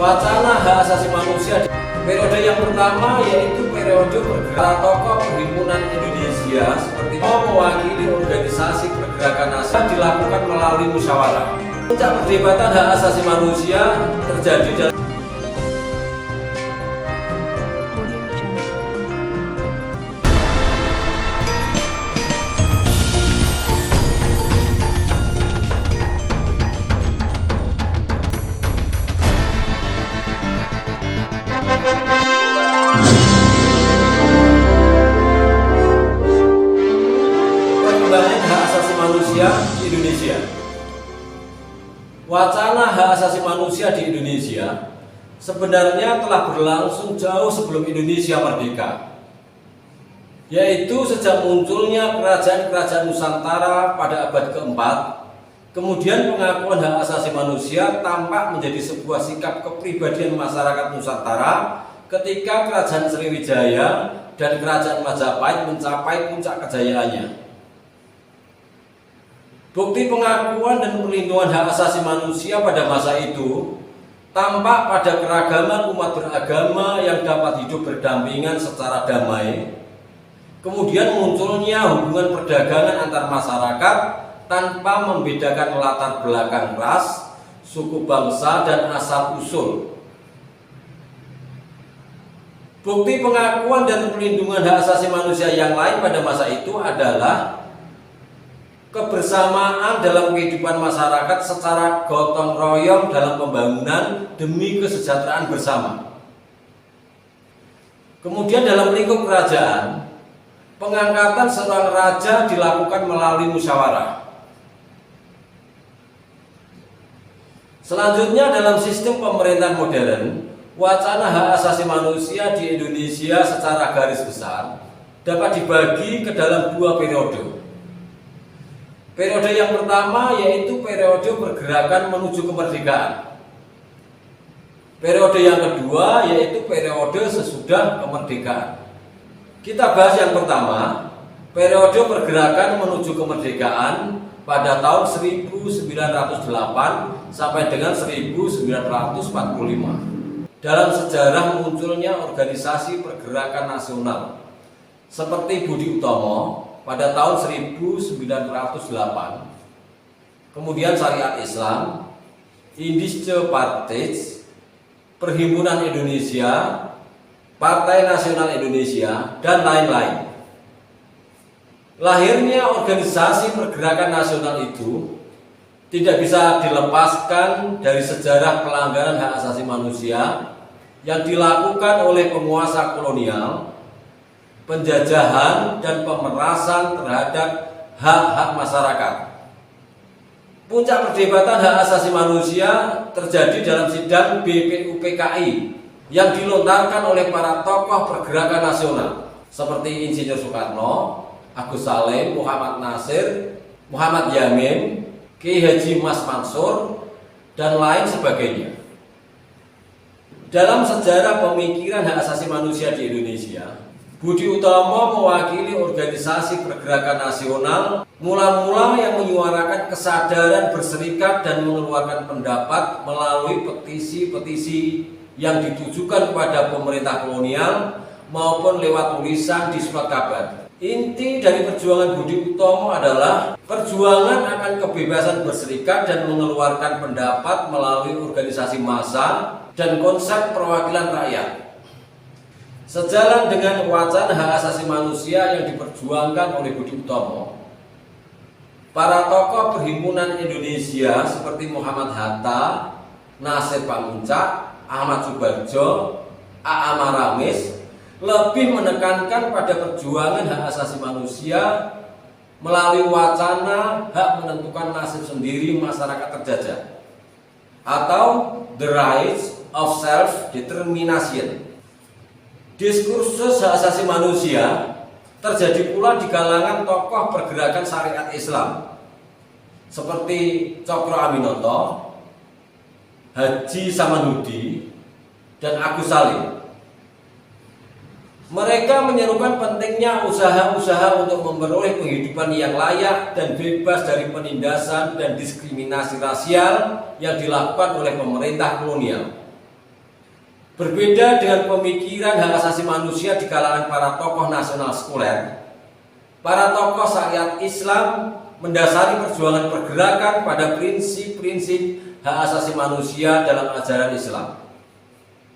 Wacana hak asasi manusia periode yang pertama yaitu periode pergerakan tokoh perhimpunan Indonesia seperti mewakili organisasi pergerakan nasional dilakukan melalui musyawarah. Puncak perdebatan hak asasi manusia terjadi dalam perkembangan hak asasi manusia di Indonesia. Wacana hak asasi manusia di Indonesia sebenarnya telah berlangsung jauh sebelum Indonesia merdeka, yaitu sejak munculnya kerajaan-kerajaan Nusantara pada abad keempat. Kemudian pengakuan hak asasi manusia tampak menjadi sebuah sikap kepribadian masyarakat Nusantara ketika Kerajaan Sriwijaya dan Kerajaan Majapahit mencapai puncak kejayaannya. Bukti pengakuan dan perlindungan hak asasi manusia pada masa itu tampak pada keragaman umat beragama yang dapat hidup berdampingan secara damai. Kemudian munculnya hubungan perdagangan antar masyarakat tanpa membedakan latar belakang ras, suku bangsa, dan asal-usul. Bukti pengakuan dan perlindungan hak asasi manusia yang lain pada masa itu adalah kebersamaan dalam kehidupan masyarakat secara gotong royong dalam pembangunan demi kesejahteraan bersama. Kemudian dalam lingkup kerajaan, pengangkatan seorang raja dilakukan melalui musyawarah. Selanjutnya dalam sistem pemerintahan modern, wacana hak asasi manusia di Indonesia secara garis besar dapat dibagi ke dalam dua periode. Periode yang pertama yaitu periode pergerakan menuju kemerdekaan. Periode yang kedua yaitu periode sesudah kemerdekaan. Kita bahas yang pertama, periode pergerakan menuju kemerdekaan pada tahun 1908 sampai dengan 1945. Dalam sejarah munculnya organisasi pergerakan nasional seperti Budi Utomo pada tahun 1908, kemudian Syariat Islam, Indische Partij, Perhimpunan Indonesia, Partai Nasional Indonesia, dan lain-lain. Lahirnya organisasi pergerakan nasional itu tidak bisa dilepaskan dari sejarah pelanggaran hak asasi manusia yang dilakukan oleh penguasa kolonial, penjajahan dan pemerasan terhadap hak-hak masyarakat. Puncak perdebatan hak asasi manusia terjadi dalam sidang BPUPKI yang dilontarkan oleh para tokoh pergerakan nasional seperti Insinyur Soekarno, Agus Salim, Muhammad Nasir, Muhammad Yamin, Ki Haji Mas Mansur, dan lain sebagainya. Dalam sejarah pemikiran hak asasi manusia di Indonesia, Budi Utomo mewakili organisasi pergerakan nasional mula-mula yang menyuarakan kesadaran berserikat dan mengeluarkan pendapat melalui petisi-petisi yang ditujukan kepada pemerintah kolonial maupun lewat tulisan di surat kabar. Inti dari perjuangan Budi Utomo adalah perjuangan akan kebebasan berserikat dan mengeluarkan pendapat melalui organisasi massa dan konsep perwakilan rakyat. Sejalan dengan wacana hak asasi manusia yang diperjuangkan oleh Budi Utomo, para tokoh perhimpunan Indonesia seperti Muhammad Hatta, Nasir Pamuncak, Ahmad Subarjo, A.A. Maramis lebih menekankan pada perjuangan hak asasi manusia melalui wacana hak menentukan nasib sendiri masyarakat terjajah atau the rights of self-determination. Diskursus hak asasi manusia terjadi pula di kalangan tokoh pergerakan syariat Islam seperti Cokro Aminoto, Haji Samanhudi, dan Agus Salim. Mereka menyerukan pentingnya usaha-usaha untuk memperoleh penghidupan yang layak dan bebas dari penindasan dan diskriminasi rasial yang dilakukan oleh pemerintah kolonial. Berbeda dengan pemikiran hak asasi manusia di kalangan para tokoh nasional sekuler, para tokoh syariat Islam mendasari perjuangan pergerakan pada prinsip-prinsip hak asasi manusia dalam ajaran Islam.